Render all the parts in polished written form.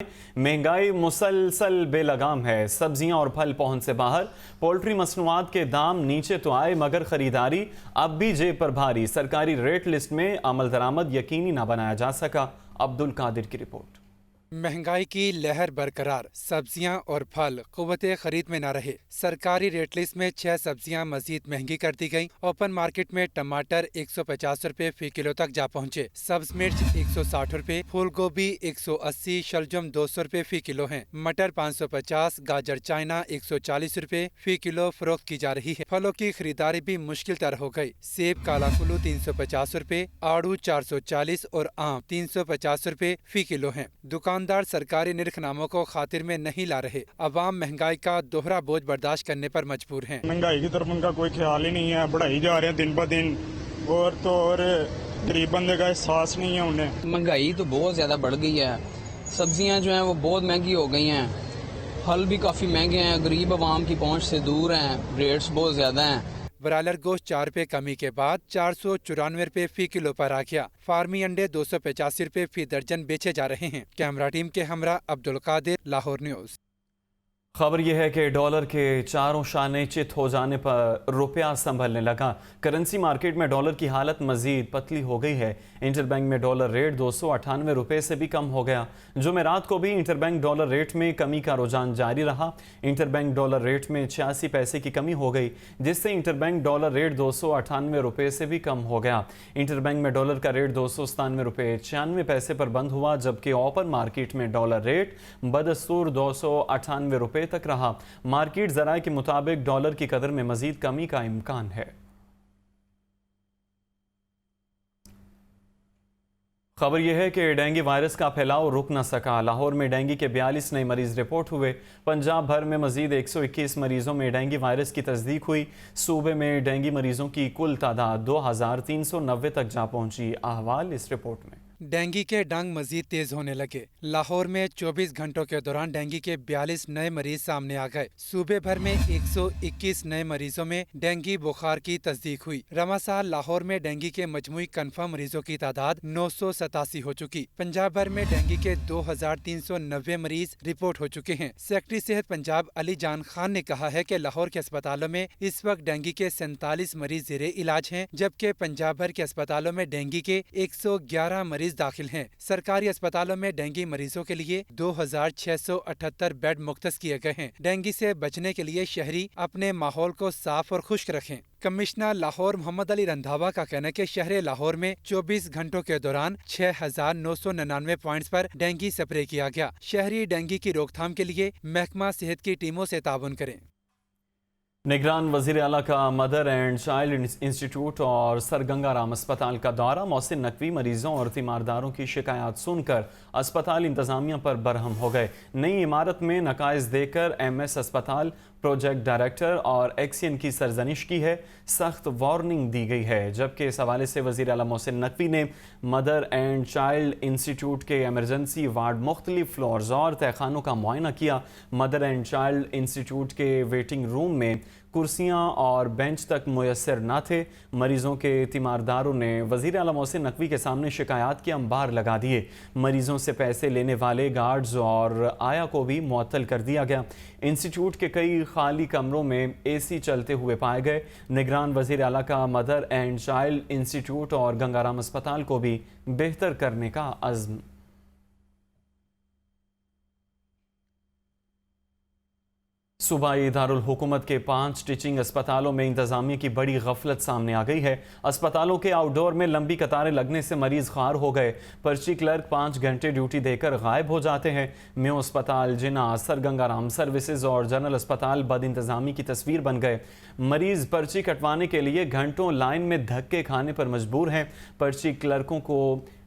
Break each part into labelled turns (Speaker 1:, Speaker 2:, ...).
Speaker 1: महंगाई मुसलसल बेलगाम है। सब्जियां और फल पहुंच से बाहर। पोल्ट्री मसनूआत के दाम नीचे तो आए मगर खरीदारी अब भी जेब पर भारी। सरकारी रेट लिस्ट में अमल दरामद यकीनी न बनाया जा सका। अब्दुल कादिर की रिपोर्ट।
Speaker 2: महंगाई की लहर बरकरार, सब्जियां और फल कुव्वते खरीद में न रहे। सरकारी रेट लिस्ट में 6 सब्जियां मजीद महंगी कर दी गयी। ओपन मार्केट में टमाटर 150 रुपए फी किलो तक जा पहुंचे। सब्ज मिर्च 160 रुपए, फूल गोभी 180, शलजम 200 रुपए फी किलो हैं। मटर 550, गाजर चाइना 140 रुपए फी किलो फरोख्त की जा रही है। फलों की खरीदारी भी मुश्किल तर हो गयी। सेब काला कुल्लू 350 रुपए, आड़ू 440 और आम 350 रुपए फी किलो हैं। दुकानदार सरकारी निर्खनामों को खातिर में नहीं ला रहे। अवाम महंगाई का दोहरा बोझ बर्दाश्त करने पर मजबूर हैं।
Speaker 3: महंगाई की तरफ उनका कोई ख्याल ही नहीं है, बढ़ाई जा रहे हैं दिन ब दिन, और तो और गरीब बंदे का एहसास नहीं है उन्हें।
Speaker 4: महंगाई तो बहुत ज्यादा बढ़ गई है। सब्जियां जो हैं वो बहुत महंगी हो गई हैं, फल भी काफी महंगे हैं, गरीब आवाम की पहुंच से दूर हैं, रेट्स बहुत ज्यादा हैं।
Speaker 2: ब्रायलर गोश्त 4 रुपए कमी के बाद 494 रुपए फी किलो पर आ गया। फार्मी अंडे 285 रुपए फी दर्जन बेचे जा रहे हैं। कैमरा टीम के हमरा अब्दुल कादिर, लाहौर न्यूज।
Speaker 1: खबर यह है कि डॉलर के चारों शाने चित हो जाने पर रुपया संभलने लगा। करेंसी मार्केट में डॉलर की हालत मजीद पतली हो गई है। इंटरबैंक में डॉलर रेट 298 रुपये से भी कम हो गया। जुमेरात को भी इंटरबैंक डॉलर रेट में कमी का रुझान जारी रहा। इंटरबैंक डॉलर रेट में 86 पैसे की कमी हो गई, जिससे इंटरबैंक डॉलर रेट 298 रुपये से भी कम हो गया। इंटरबैंक में डॉलर का रेट 297 रुपये 96 पैसे पर बंद हुआ, जबकि ओपन मार्केट में डॉलर रेट बदस्तूर 298 रुपये तक रहा। मार्केट ज़राए के मुताबिक डॉलर की कदर में मजीद कमी का इम्कान है। खबर यह है कि डेंगू वायरस का फैलाव रुक न सका। लाहौर में डेंगू के 42 नए मरीज रिपोर्ट हुए। पंजाब भर में मजीद 121 मरीजों में डेंगू वायरस की तस्दीक हुई। सूबे में डेंगू मरीजों की कुल तादाद 2390 तक जा पहुंची। अहवाल इस रिपोर्ट में।
Speaker 2: डेंगू के डंग मजीद तेज होने लगे। लाहौर में 24 घंटों के दौरान डेंगू के 42 नए मरीज सामने आ गए। सूबे भर में 121 नए मरीजों में डेंगू बुखार की तस्दीक हुई। रमासाल लाहौर में डेंगू के मजमूई कन्फर्म मरीजों की तादाद 987 हो चुकी। पंजाब भर में डेंगू के 2390 मरीज रिपोर्ट हो चुके हैं। सेक्रेटरी सेहत पंजाब अली जान खान ने कहा है कि लाहौर के अस्पतालों में इस वक्त डेंगू के 47 मरीज जेरे इलाज हैं, जबकि पंजाब भर के अस्पतालों में डेंगू के 111 मरीज दाखिल हैं। सरकारी अस्पतालों में डेंगू मरीजों के लिए 2678 बेड मुख्तस किए गए हैं। डेंगू से बचने के लिए शहरी अपने माहौल को साफ और खुश्क रखें। कमिश्नर लाहौर मोहम्मद अली रंधावा का कहना है कि शहर लाहौर में 24 घंटों के दौरान 6999 पॉइंट्स पर डेंगू स्प्रे किया गया। शहरी डेंगू की रोकथाम के लिए महकमा सेहत की टीमों से ताउन करें।
Speaker 1: निगरान वज़ीर आला का मदर एंड चाइल्ड इंस्टीट्यूट और सर गंगा राम अस्पताल का दौरा। मोहसिन नकवी मरीजों और तीमारदारों की शिकायत सुनकर अस्पताल इंतजामिया पर बरहम हो गए। नई इमारत में नकाइज देकर MS अस्पताल प्रोजेक्ट डायरेक्टर और एक्सियन की सरजनिश की है। सख्त वार्निंग दी गई है। जबकि इस हवाले से वज़ीर आला मोहसिन नकवी ने मदर एंड चाइल्ड इंस्टीट्यूट के एमरजेंसी वार्ड, मुख्तलिफ फ्लोर्स और तहखानों का मुआयना किया। मदर एंड चाइल्ड इंस्टीट्यूट के वेटिंग रूम में कुर्सियां और बेंच तक मुयसर न थे। मरीजों के तीमारदारों ने वज़ीर आला मोहसिन नकवी के सामने शिकायत के अंबार लगा दिए। मरीजों से पैसे लेने वाले गार्ड्स और आया को भी मुअत्तल कर दिया गया। इंस्टीट्यूट के कई खाली कमरों में AC चलते हुए पाए गए। निगरान वज़ीर आला का मदर एंड चाइल्ड इंस्टीट्यूट और गंगाराम अस्पताल को भी बेहतर करने का अज़्म। सूबाई दारुल हुकूमत के 5 टीचिंग अस्पतालों में इंतजामिया की बड़ी गफलत सामने आ गई है। अस्पतालों के आउटडोर में लंबी कतारें लगने से मरीज खार हो गए। पर्ची क्लर्क 5 घंटे ड्यूटी देकर गायब हो जाते हैं। म्यो अस्पताल, जिना, सर गंगाराम सर्विसेज और जनरल अस्पताल बद इंतजामी की तस्वीर बन गए। मरीज पर्ची कटवाने के लिए घंटों लाइन में धक्के खाने पर मजबूर हैं। पर्ची क्लर्कों को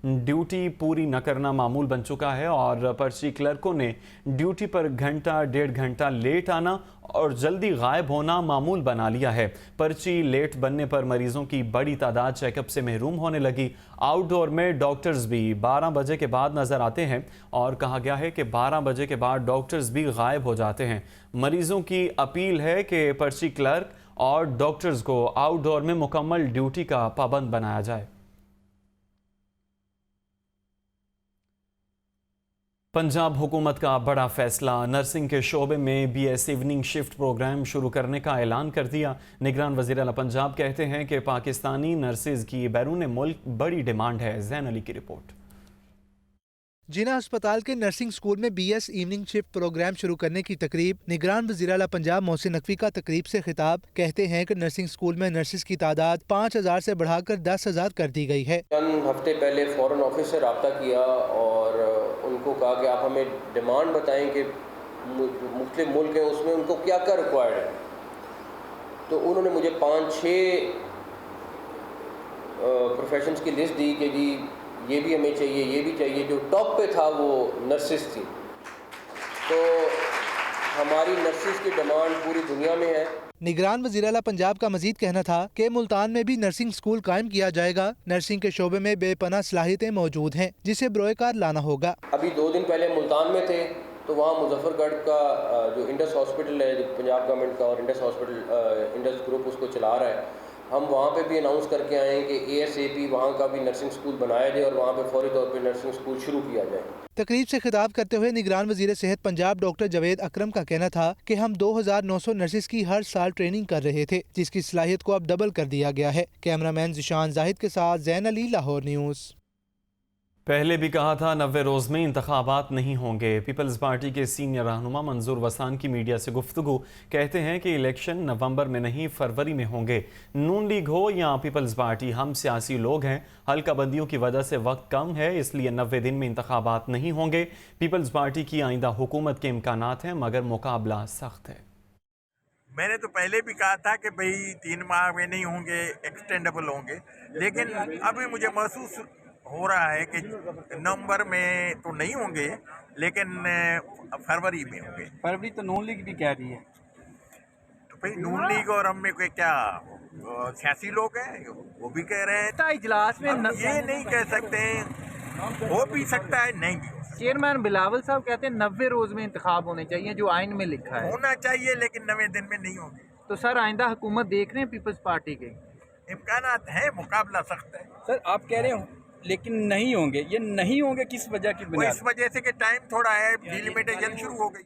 Speaker 1: ड्यूटी पूरी न करना मामूल बन चुका है और पर्ची क्लर्कों ने ड्यूटी पर घंटा डेढ़ घंटा लेट आना और जल्दी गायब होना मामूल बना लिया है। पर्ची लेट बनने पर मरीजों की बड़ी तादाद चेकअप से महरूम होने लगी। आउटडोर में डॉक्टर्स भी 12 बजे के बाद नजर आते हैं और कहा गया है कि 12 बजे के बाद डॉक्टर्स भी गायब हो जाते हैं। मरीजों की अपील है कि पर्ची क्लर्क और डॉक्टर्स को आउटडोर में मुकम्मल ड्यूटी का पाबंद बनाया जाए। पंजाब हुकूमत का बड़ा फैसला, नर्सिंग के शोबे में BS इवनिंग शिफ्ट प्रोग्राम शुरू करने का ऐलान कर दिया। निगरान वज़ीर आला पंजाब कहते हैं कि पाकिस्तानी नर्सिस की बैरून मुल्क बड़ी डिमांड है। ज़ैन अली की रिपोर्ट।
Speaker 5: जिना अस्पताल के नर्सिंग स्कूल में BS इवनिंग शिफ्ट प्रोग्राम शुरू करने की तकरीब, निगरान वज़ीर आला पंजाब मोहसिन नकवी का तकरीब से खिताब। कहते हैं कि नर्सिंग स्कूल में नर्सिस की तादाद 5000 से बढ़ाकर 10,000 कर दी गई है।
Speaker 6: चंद हफ्ते पहले फॉरेन ऑफिस से रब्ता किया और उनको कहा कि आप हमें डिमांड बताएं कि मुख्तलिफ मुल्क हैं उसमें उनको क्या क्या रिक्वायर्ड है। तो उन्होंने मुझे 5-6 प्रोफेशंस की लिस्ट दी कि जी ये भी हमें चाहिए, ये भी चाहिए। जो टॉप पे था वो नर्सिस थी। तो हमारी नर्सिस की डिमांड पूरी दुनिया में है।
Speaker 5: निगरान वज़ीर आला पंजाब का मजीद कहना था कि मुल्तान में भी नर्सिंग स्कूल कायम किया जाएगा। नर्सिंग के शोबे में बेपनाह सलाहियतें मौजूद हैं जिसे बरोएकार लाना होगा।
Speaker 6: अभी 2 दिन पहले मुल्तान में थे तो वहाँ मुजफ्फरगढ़ का जो इंडस हॉस्पिटल है, जो पंजाब गवर्नमेंट का और इंडस हॉस्पिटल इंडस ग्रुप उसको चला रहा है, हम वहाँ पे भी अनाउंस करके आए हैं कि ASAP वहाँ का भी नर्सिंग स्कूल बनाया जाए और वहाँ पे फौरी तौर पे नर्सिंग स्कूल शुरू किया जाए।
Speaker 5: तकरीब से खिताब करते हुए निगरान वज़ीर सेहत पंजाब डॉक्टर जावेद अकरम का कहना था कि हम 2900 नर्सिस की हर साल ट्रेनिंग कर रहे थे, जिसकी सलाहियत को अब डबल कर दिया गया है। कैमरामैन ज़िशान जाहिद के साथ ज़ैन अली, लाहौर न्यूज़।
Speaker 1: पहले भी कहा था 90 रोज़ में इंतखाबात नहीं होंगे। पीपल्स पार्टी के सीनियर रहनुमा मंजूर वसान की मीडिया से गुफ्तगू, कहते हैं कि इलेक्शन नवंबर में नहीं फरवरी में होंगे। नून लीग हो या पीपल्स पार्टी, हम सियासी लोग हैं। हल्का बंदियों की वजह से वक्त कम है, इसलिए 90 दिन में इंतखाबात नहीं होंगे। पीपल्स पार्टी की आइंदा हुकूमत के इम्कानात हैं मगर मुकाबला सख्त है।
Speaker 7: मैंने तो पहले भी कहा था कि भाई 3 माह में नहीं होंगे, एक्सटेंडेबल होंगे, लेकिन अभी मुझे महसूस हो रहा है कि नवंबर में तो नहीं होंगे लेकिन फरवरी में होंगे।
Speaker 8: फरवरी तो नून लीग भी कह रही है।
Speaker 7: तो भाई नून लीग और हम में कोई क्या सियासी लोग हैं, वो भी कह रहे हैं।
Speaker 8: इजलास में
Speaker 7: ये नहीं कह सकते, हो भी सकता है नहीं भी।
Speaker 8: चेयरमैन बिलावल साहब कहते हैं 90 रोज में इंतखाब होने चाहिए, जो आइन में लिखा है।
Speaker 7: होना चाहिए लेकिन 90 दिन में नहीं होंगे।
Speaker 8: तो सर आइंदा हुकूमत देख रहे हैं पीपल्स पार्टी के
Speaker 7: इम्कानात है, मुकाबला सख्त है।
Speaker 9: सर आप कह रहे हो लेकिन नहीं होंगे, ये नहीं होंगे किस वजह की बुनियाद?
Speaker 7: इस वजह से कि टाइम थोड़ा है, डिलिमिटेशन शुरू हो गई।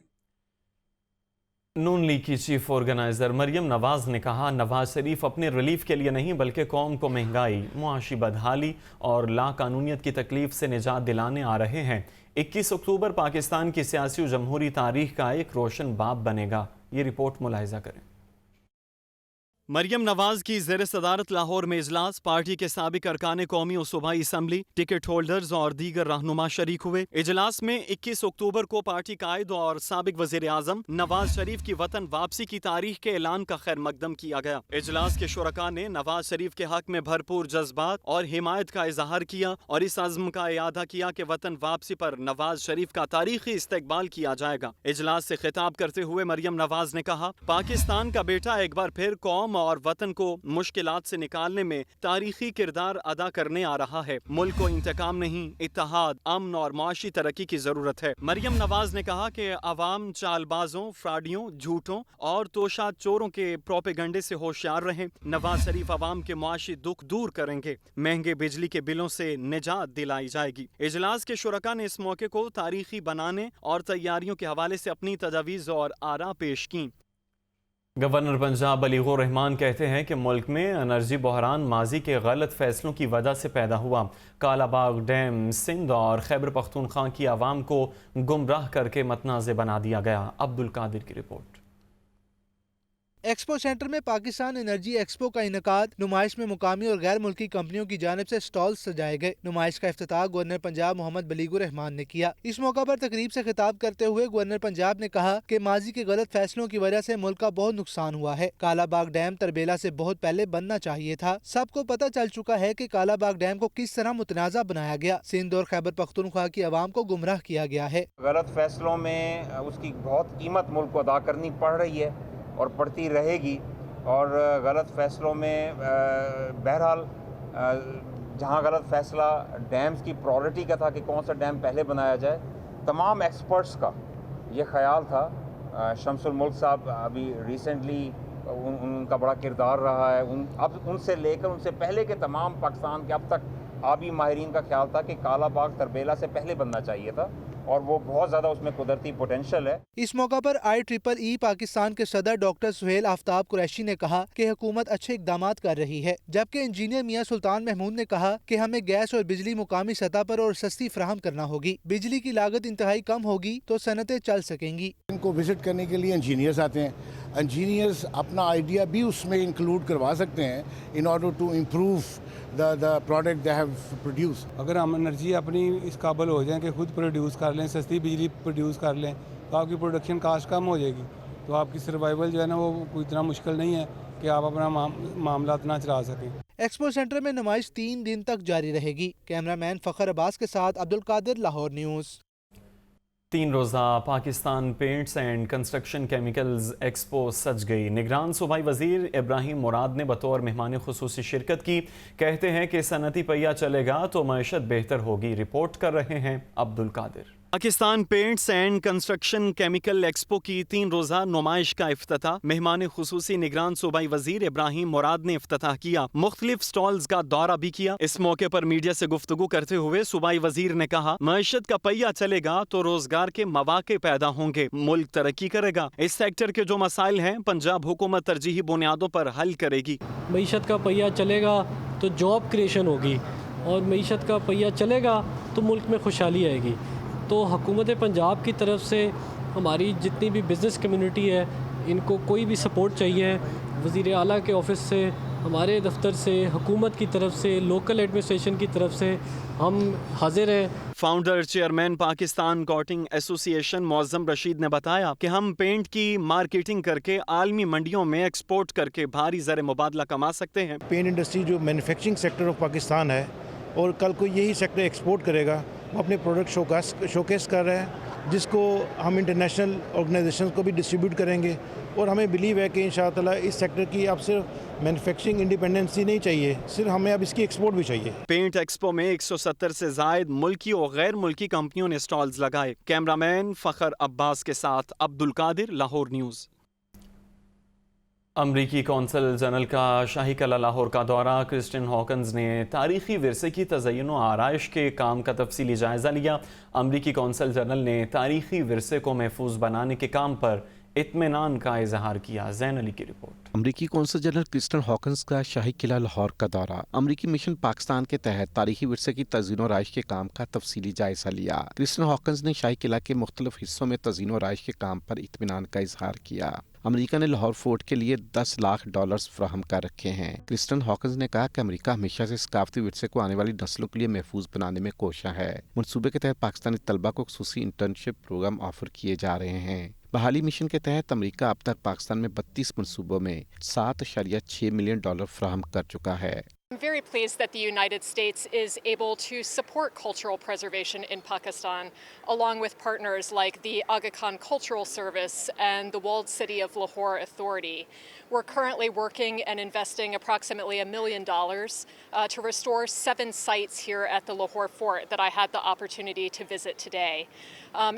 Speaker 1: नून लीग की चीफ ऑर्गेनाइजर मरियम नवाज ने कहा, नवाज शरीफ अपने रिलीफ के लिए नहीं बल्कि कौम को महंगाई, मुआशी बदहाली और लाकानूनियत की तकलीफ से निजात दिलाने आ रहे हैं। 21 अक्टूबर पाकिस्तान की सियासी और जमहूरी तारीख का एक रोशन बाब बनेगा। ये रिपोर्ट मुलाहिजा करें। मरियम नवाज की ज़ेर सदारत लाहौर में इजलास, पार्टी के साबिक अरकान कौमी और सूबाई असम्बली, टिकट होल्डर्स और दीगर रहनुमा शरीक हुए। इजलास में 21 अक्टूबर को पार्टी कायद और साबिक वज़ीर आज़म नवाज शरीफ की वतन वापसी की तारीख के ऐलान का खैर मकदम किया गया। इजलास के शुरका ने नवाज शरीफ के हक में भरपूर जज्बात और हिमायत का इजहार किया और इस अज़्म का इयादा किया कि वतन वापसी पर नवाज शरीफ का तारीखी इस्तकबाल किया जाएगा। इजलास से खिताब करते हुए मरियम नवाज ने कहा, पाकिस्तान का बेटा एक बार फिर कौम और वतन को मुश्किलात से निकालने में तारीखी किरदार अदा करने आ रहा है। मुल्क को इंतकाम नहीं, इत्तेहाद, अमन और मुआशी तरक्की की जरूरत है। मरियम नवाज ने कहा कि अवाम चालबाजों, फ्राडियों, झूठों और तोशा चोरों के प्रोपेगंडे से होशियार रहें। नवाज शरीफ अवाम के मुआशी दुख दूर करेंगे, महंगे बिजली के बिलों से निजात दिलाई जाएगी। इजलास के शुरका ने इस मौके को तारीखी बनाने और तैयारियों के हवाले से अपनी तजावीज़ और आरा पेश की। गवर्नर पंजाब बलीगुर रहमान कहते हैं कि मुल्क में एनर्जी बहरान माजी के गलत फैसलों की वजह से पैदा हुआ। कालाबाग डैम सिंध और खैबर पख्तूनख्वा की आवाम को गुमराह करके मतनाज़ बना दिया गया। अब्दुल कादिर की रिपोर्ट।
Speaker 5: एक्सपो सेंटर में पाकिस्तान एनर्जी एक्सपो का इनकाद, नुमाइश में मुकामी और गैर मुल्की कंपनियों की जानिब से स्टॉल्स सजाए गए। नुमाइश का इफ्तिताह गवर्नर पंजाब मोहम्मद बलीगुर रहमान ने किया। इस मौका पर तकरीब से खिताब करते हुए गवर्नर पंजाब ने कहा कि माजी के गलत फैसलों की वजह से मुल्क का बहुत नुकसान हुआ है। कालाबाग डैम तरबेला से बहुत पहले बनना चाहिए था। सबको पता चल चुका है कि कालाबाग डैम को किस तरह मुतनाज़ा बनाया गया। सिंध और खैबर पख्तूनख्वा की आवाम को गुमराह किया गया है।
Speaker 10: गलत फैसलों में उसकी बहुत कीमत मुल्क को अदा करनी पड़ रही है और पड़ती रहेगी। और गलत फैसलों में बहरहाल जहां गलत फैसला डैम्स की प्रायोरिटी का था कि कौन सा डैम पहले बनाया जाए, तमाम एक्सपर्ट्स का ये ख्याल था। शमसुल मुल्क साहब अभी रिसेंटली उनका बड़ा किरदार रहा है। अब उनसे लेकर उनसे पहले के तमाम पाकिस्तान के अब तक आबी माहिरीन का ख्याल था कि कालाबाग तरबेला से पहले बनना चाहिए था। اور وہ بہت زیادہ اس میں قدرتی پوٹینشیل ہے۔
Speaker 5: اس موقع پر IEEE پاکستان کے صدر ڈاکٹر سہیل آفتاب قریشی نے کہا کہ حکومت اچھے اقدامات کر رہی ہے، جبکہ انجینئر میاں سلطان محمود نے کہا کہ ہمیں گیس اور بجلی مقامی سطح پر اور سستی فراہم کرنا ہوگی، بجلی کی لاگت انتہائی کم ہوگی تو صنعتیں چل سکیں گی۔
Speaker 11: ان کو وزٹ کرنے کے لیے انجینئرز آتے ہیں، انجینئرز اپنا آئیڈیا بھی اس میں انکلوڈ کروا سکتے ہیں in order to improve the product they have produced۔
Speaker 12: اگر ہم انرجی اپنی اس قابل ہو جائیں کہ خود پروڈیوس کر لیں، سستی بجلی پروڈیوس کر لیں، تو آپ کی پروڈکشن کاسٹ کم ہو جائے گی، تو آپ کی سروائیول جو ہے نا وہ کوئی اتنا مشکل نہیں ہے کہ آپ اپنا معاملات نہ چلا سکیں۔
Speaker 5: ایکسپو سینٹر میں نمائش 3 دن تک جاری رہے گی۔ کیمرہ مین فخر عباس کے ساتھ عبدالقادر، لاہور نیوز۔
Speaker 1: 3 روزہ Pakistan paints and construction chemicals expo سج گئی۔ نگران صوبائی وزیر ابراہیم مراد نے بطور مہمان خصوصی شرکت کی، کہتے ہیں کہ صنعتی پہیہ چلے گا تو معیشت بہتر ہوگی۔ رپورٹ کر رہے ہیں Abdul Qadir. Pakistan paints and construction chemical expo کی 3 روزہ نمائش کا افتتاح مہمان خصوصی نگران صوبائی وزیر ابراہیم مراد نے افتتاح کیا، مختلف سٹالز کا دورہ بھی کیا۔ اس موقع پر میڈیا سے گفتگو کرتے ہوئے صوبائی وزیر نے کہا، معیشت کا پہیہ چلے گا تو روزگار کے مواقع پیدا ہوں گے، ملک ترقی کرے گا۔ اس سیکٹر کے جو مسائل ہیں پنجاب حکومت ترجیحی بنیادوں پر حل کرے گی۔
Speaker 13: معیشت کا پہیہ چلے گا تو جاب کریشن ہوگی، اور معیشت کا پہیہ چلے گا تو ملک میں خوشحالی آئے گی۔ تو حکومت پنجاب کی طرف سے ہماری جتنی بھی بزنس کمیونٹی ہے، ان کو کوئی بھی سپورٹ چاہیے، وزیر اعلیٰ کے آفس سے، ہمارے دفتر سے، حکومت کی طرف سے، لوکل ایڈمنسٹریشن کی طرف سے ہم حاضر ہیں۔
Speaker 1: فاؤنڈر چیئرمین پاکستان کوٹنگ ایسوسی ایشن معظم رشید نے بتایا کہ ہم پینٹ کی مارکیٹنگ کر کے عالمی منڈیوں میں ایکسپورٹ کر کے بھاری زر مبادلہ کما سکتے ہیں۔
Speaker 14: پینٹ انڈسٹری جو مینوفیکچرنگ سیکٹر آف پاکستان ہے، اور کل کو یہی سیکٹر ایکسپورٹ کرے گا، وہ اپنے پروڈکٹ شوکیس کر رہے ہیں، جس کو ہم انٹرنیشنل آرگنائزیشنز کو بھی ڈسٹریبیوٹ کریں گے، اور ہمیں بلیو ہے کہ انشاءاللہ اس سیکٹر کی اب صرف مینوفیکچرنگ انڈیپینڈنسی نہیں چاہیے، صرف ہمیں اب اس کی ایکسپورٹ بھی چاہیے۔
Speaker 1: پینٹ ایکسپو میں 170 سے زائد ملکی اور غیر ملکی کمپنیوں نے سٹالز لگائے۔ کیمرہ مین فخر عباس کے ساتھ عبدالقادر، لاہور نیوز۔ امریکی کونسل جنرل کا شاہی قلعہ لاہور کا دورہ۔ کرسٹن ہاکنز نے تاریخی ورثے کی تزئین و آرائش کے کام کا تفصیلی جائزہ لیا۔ امریکی کونسل جنرل نے تاریخی ورثے کو محفوظ بنانے کے کام پر اطمینان کا اظہار کیا۔ زین علی کی رپورٹ۔
Speaker 15: امریکی کونسل جنرل کرسٹن ہاکنز کا شاہی قلعہ لاہور کا دورہ۔ امریکی مشن پاکستان کے تحت تاریخی ورثے کی تزئین و آرائش کے کام کا تفصیلی جائزہ لیا۔ کرسٹن ہاکنز نے شاہی قلعہ کے مختلف حصوں میں تزئین و آرائش کے کام پر اطمینان کا اظہار کیا۔ امریکہ نے لاہور فورٹ کے لیے $10 لاکھ فراہم کر رکھے ہیں۔ کرسٹن ہاکنز نے کہا کہ امریکہ ہمیشہ سے ثقافتی ورثے کو آنے والی نسلوں کے لیے محفوظ بنانے میں کوشاں ہے۔ منصوبے کے تحت پاکستانی طلبہ کو خصوصی انٹرنشپ پروگرام آفر کیے جا رہے ہیں۔ بحالی مشن کے تحت امریکہ اب تک پاکستان میں 32 منصوبوں میں $7.6 ملین فراہم کر چکا ہے۔
Speaker 16: I'm very pleased that the United States is able to support cultural preservation in Pakistan, along with partners like the Aga Khan Cultural Service and the Walled City of Lahore Authority. We're currently working and investing approximately $1 million to restore 7 sites here at the Lahore Fort that I had the opportunity to visit today.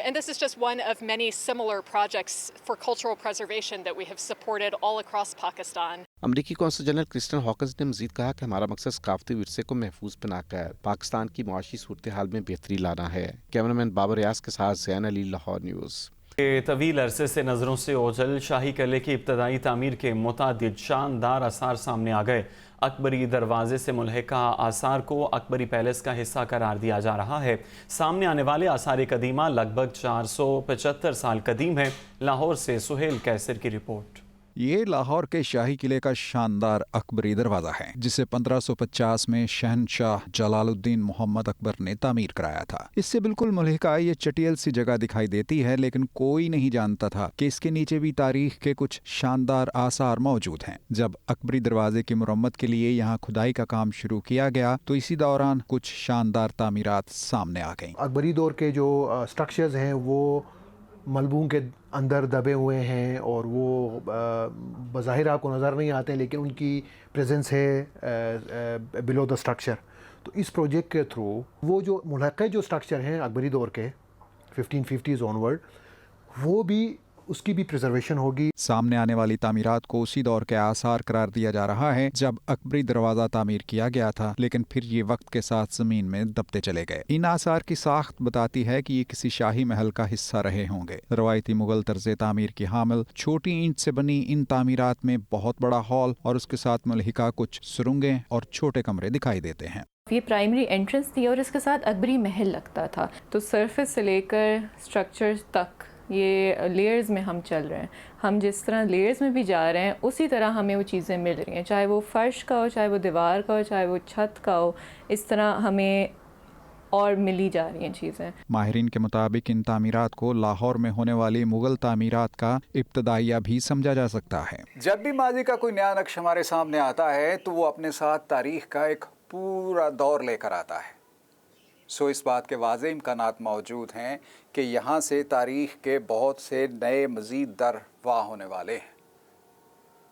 Speaker 16: And this is just one of many similar projects for cultural preservation that we have supported all across Pakistan.
Speaker 15: امریکی council general کرسٹن Hawkins نے مزید کہا کہ ہمارا مقصد ثقافتی ورثے کو محفوظ بنا کر پاکستان کی معاشی صورتحال میں بہتری لانا ہے۔ کیمرہ مین بابر ریاض کے ساتھ زین علی، لاہور نیوز۔
Speaker 1: طویل عرصے سے نظروں سے اوجھل شاہی قلعے کی ابتدائی تعمیر کے متعدد شاندار آثار سامنے آ گئے۔ اکبری دروازے سے ملحقہ آثار کو اکبری پیلس کا حصہ قرار دیا جا رہا ہے۔ سامنے آنے والے آثار قدیمہ لگ بھگ 475 سال قدیم ہیں۔ لاہور سے سہیل کیسر کی رپورٹ۔
Speaker 17: یہ لاہور کے شاہی قلعے کا شاندار اکبری دروازہ ہے، جسے 1550 میں شہنشاہ جلال الدین محمد اکبر نے تعمیر کرایا تھا۔ اس سے بالکل ملحقہ یہ چٹیل سی جگہ دکھائی دیتی ہے، لیکن کوئی نہیں جانتا تھا کہ اس کے نیچے بھی تاریخ کے کچھ شاندار آثار موجود ہیں۔ جب اکبری دروازے کی مرمت کے لیے یہاں کھدائی کا کام شروع کیا گیا تو اسی دوران کچھ شاندار تعمیرات سامنے آ گئیں۔
Speaker 18: اکبری دور کے جو سٹرکچرز ہیں وہ ملبوں کے اندر دبے ہوئے ہیں، اور وہ بظاہر آپ کو نظر نہیں آتے، لیکن ان کی پریزنس ہے بلو دا سٹرکچر۔ تو اس پروجیکٹ کے تھرو وہ جو ملحقہ جو سٹرکچر ہیں اکبری دور کے 1550s آنورڈ، وہ بھی उसकी भी प्रिजर्वेशन होगी।
Speaker 17: सामने आने वाली तामीरात को उसी दौर के आसार करार दिया जा रहा है जब अकबरी दरवाजा तामीर किया गया था, लेकिन फिर ये वक्त के साथ जमीन में दबते चले गए। इन आसार की साख्त बताती है कि ये किसी शाही महल का हिस्सा रहे होंगे। रवायती मुगल तर्ज तामीर की हामिल छोटी ईंट से बनी इन तामीरात में बहुत बड़ा हॉल और उसके साथ मुल्हिका कुछ सुरंगें और छोटे कमरे दिखाई देते हैं।
Speaker 19: ये प्राइमरी एंट्रेंस थी और इसके साथ अकबरी महल लगता था, तो सरफेस से लेकर स्ट्रक्चर तक ये लेयर्स में हम चल रहे हैं। हम जिस तरह लेयर्स में भी जा रहे हैं उसी तरह हमें वो चीज़ें मिल रही हैं, चाहे वो फर्श का हो, चाहे वो दीवार का हो, चाहे वो छत का हो, इस तरह हमें और मिली जा रही हैं चीज़ें।
Speaker 17: माहिरीन के मुताबिक इन तामीरात को लाहौर में होने वाली मुगल तामीरात का इब्तदाइया भी समझा जा सकता है।
Speaker 20: जब भी माजी का कोई नया नक्श हमारे सामने आता है तो वो अपने साथ तारीख का एक पूरा दौर लेकर आता है। सो इस बात के वाज़े इम्कानात मौजूद हैं कि यहाँ से तारीख के बहुत से नए मज़ीद दर वाह होने वाले हैं।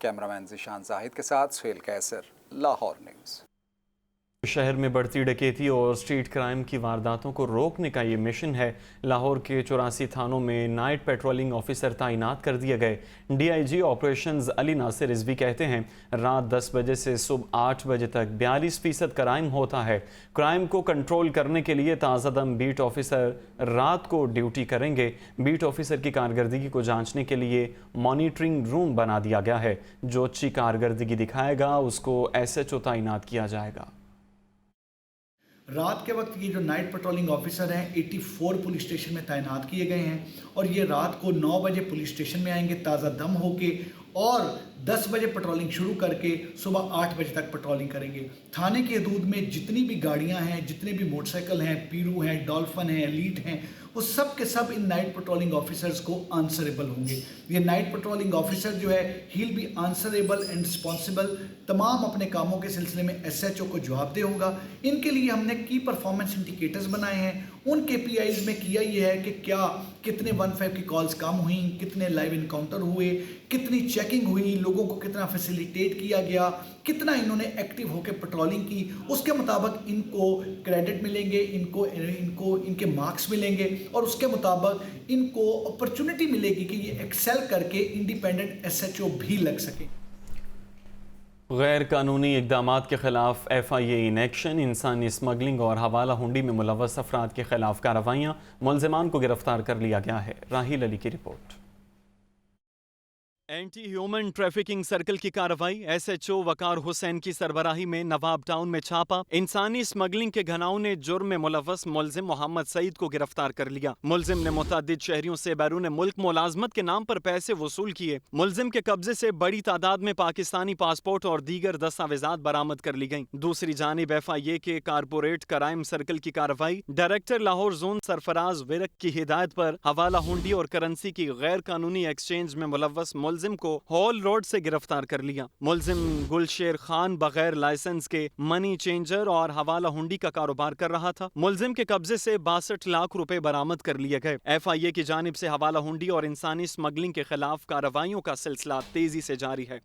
Speaker 20: कैमरामैन ज़िशान जाहिद के साथ सुहेल कैसर, लाहौर न्यूज़।
Speaker 1: शहर में बढ़ती डकैती और स्ट्रीट क्राइम की वारदातों को रोकने का ये मिशन है। लाहौर के 84 थानों में नाइट पेट्रोलिंग ऑफिसर तैनात कर दिए गए। डीआईजी ऑपरेशंस अली नासिर रिजवी कहते हैं रात 10 बजे से सुबह 8 बजे तक 42% क्राइम होता है। क्राइम को कंट्रोल करने के लिए ताज़ादम बीट ऑफिसर रात को ड्यूटी करेंगे। बीट ऑफिसर की कारकर्दगी को जांचने के लिए मॉनिटरिंग रूम बना दिया गया है। जो अच्छी कारकर्दगी दिखाएगा उसको SHO तैनात किया जाएगा।
Speaker 21: रात के वक्त ये जो नाइट पेट्रोलिंग ऑफिसर हैं 84 पुलिस स्टेशन में तैनात किए गए हैं और ये रात को 9 बजे पुलिस स्टेशन में आएंगे ताज़ा दम होके और 10 बजे पेट्रोलिंग शुरू करके सुबह 8 बजे तक पेट्रोलिंग करेंगे। थाने की हदूद में जितनी भी गाड़ियां हैं, जितने भी मोटरसाइकिल हैं, पीरू हैं, डॉल्फिन हैं, एलीट हैं, वो सब के सब इन नाइट पेट्रोलिंग ऑफिसर्स को आंसरेबल होंगे। ये नाइट पेट्रोलिंग ऑफिसर जो है he will be answerable and responsible, तमाम अपने कामों के सिलसिले में SHO को जवाबदेह होगा। इनके लिए हमने की परफॉर्मेंस इंडिकेटर्स बनाए हैं। उन KPIs में किया ये है कि कितने 15 की कॉल्स कम हुई, कितने लाइव इनकाउंटर हुए, कितनी चेकिंग हुई, लोगों को कितना फैसिलिटेट किया गया, कितना इन्होंने एक्टिव होकर पेट्रोलिंग की, उसके मुताबिक इनको क्रेडिट मिलेंगे, इनको इनके मार्क्स मिलेंगे और उसके मुताबिक इनको अपॉर्चुनिटी मिलेगी कि ये एक्सेल करके इंडिपेंडेंट SHO भी लग सके।
Speaker 1: गैर कानूनी इक़दामात के खिलाफ FIA इन एक्शन, इंसानी स्मगलिंग और हवाला हुंडी में मुलव्वस अफराद के खिलाफ कार्रवाइयाँ, मुलज़िमान को गिरफ्तार कर लिया गया है। राहिल अली की report. Anti human trafficking circle की कार्रवाई, SHO वकार हुसैन की सरबराही में नवाब टाउन में छापा। इंसानी स्मगलिंग के घनाउने जुर्म में मुलव्वस मुलजिम मोहम्मद सईद को गिरफ्तार कर लिया। मुलजिम ने मुतअद्दिद शहरियों से बैरून मुल्क मुलाजमत के नाम पर पैसे वसूल किए। मुलजिम के कब्जे से बड़ी तादाद में पाकिस्तानी पासपोर्ट और दीगर दस्तावेजात बरामद कर ली गयी। दूसरी जानिब FIA के कारपोरेट क्राइम सर्कल की कार्रवाई, डायरेक्टर लाहौर जोन सरफराज विरक की हिदायत पर हवाला हुंडी और करेंसी की गैर कानूनी एक्सचेंज में मुलव्वस मुलजिम को हॉल रोड से गिरफ्तार कर लिया। मुलजिम गुलशेर खान बगैर लाइसेंस के मनी चेंजर और हवाला हुंडी का कारोबार कर रहा था। मुलजिम के कब्जे से 62 लाख रुपए बरामद कर लिए गए। FIA की जानिब से हवाला हुंडी और इंसानी स्मगलिंग के खिलाफ कार्रवाइयों का सिलसिला तेजी से जारी है।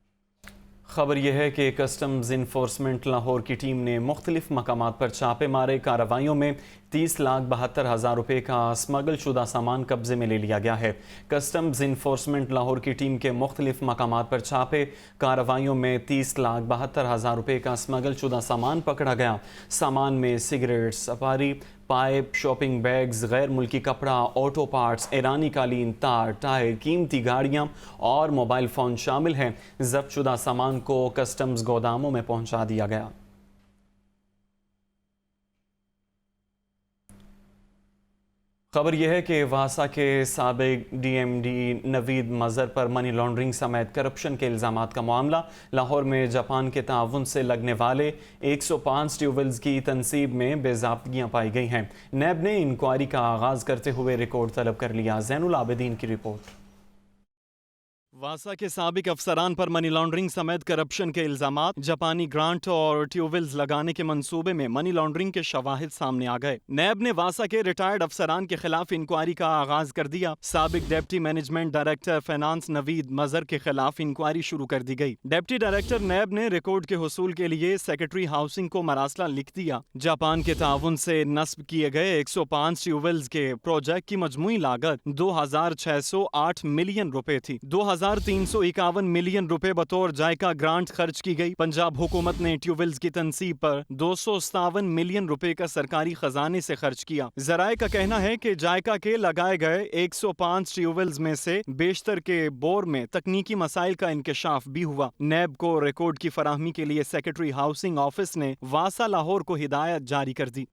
Speaker 1: खबर यह है कि कस्टम्स इन्फोर्समेंट लाहौर की टीम ने मुख्तलिफ मकामात पर छापे मारे। कार्रवाइयों में 30,72,000 रुपये का स्मगल शुदा सामान कब्जे में ले लिया गया है। कस्टम्स इन्फोर्समेंट लाहौर की टीम के मुख्तलिफ मकामात पर छापे, कार्रवाइयों में 30,72,000 रुपये का स्मगल शुदा सामान पकड़ा गया। सामान में cigarette, safari, pipe, shopping bags, गैर मुल्की कपड़ा, ऑटो पार्ट्स, ईरानी कालीन, तार, टायर, कीमती गाड़ियाँ और मोबाइल फ़ोन शामिल हैं। जब्त शुदा सामान को कस्टम्स गोदामों में पहुँचा दिया गया। खबर यह है कि वासा के साबिक DMD नवीद मज़हर पर मनी लॉन्ड्रिंग समेत करप्शन के इल्ज़ामात का मामला। लाहौर में जापान के ताउन से लगने वाले 105 ट्यूबवेल्स की तनसीब में बेज़ाब्तगियाँ पाई गई हैं। नैब ने इंक्वायरी का आगाज़ करते हुए रिकॉर्ड तलब कर लिया। ज़ैनुल आबिदीन की रिपोर्ट। वासा के साबिक अफसरान पर मनी लॉन्ड्रिंग समेत करप्शन के इल्जामात, जापानी ग्रांट और ट्यूबवेल्स लगाने के मंसूबे में मनी लॉन्ड्रिंग के शवाहिद सामने आ गए। नैब ने वासा के रिटायर्ड अफसरान के खिलाफ इंक्वायरी का आगाज कर दिया। साबिक deputy management director finance Naveed Mazhar के खिलाफ इंक्वायरी शुरू कर दी गई। डिप्टी डायरेक्टर नैब ने रिकॉर्ड के हुसूल के लिए सेक्रेटरी हाउसिंग को मरासला लिख दिया। जापान के ताउन से नस्ब किए गए 105 ट्यूबवेल्स के प्रोजेक्ट की मजमूई लागत 2608 मिलियन रुपए थी। 2351 मिलियन रुपए बतौर जायका ग्रांट खर्च की गई। पंजाब हुकूमत ने ट्यूबवेल्स की तनसीब पर 257 मिलियन रुपए का सरकारी खजाने से खर्च किया। जराए का कहना है कि जायका के लगाए गए 105 ट्यूबवेल्स में से बेशतर के बोर में तकनीकी मसाइल का इंकशाफ भी हुआ। नैब को रिकॉर्ड की फराहमी के लिए सेक्रेटरी हाउसिंग ऑफिस ने वासा लाहौर को हिदायत जारी कर दी।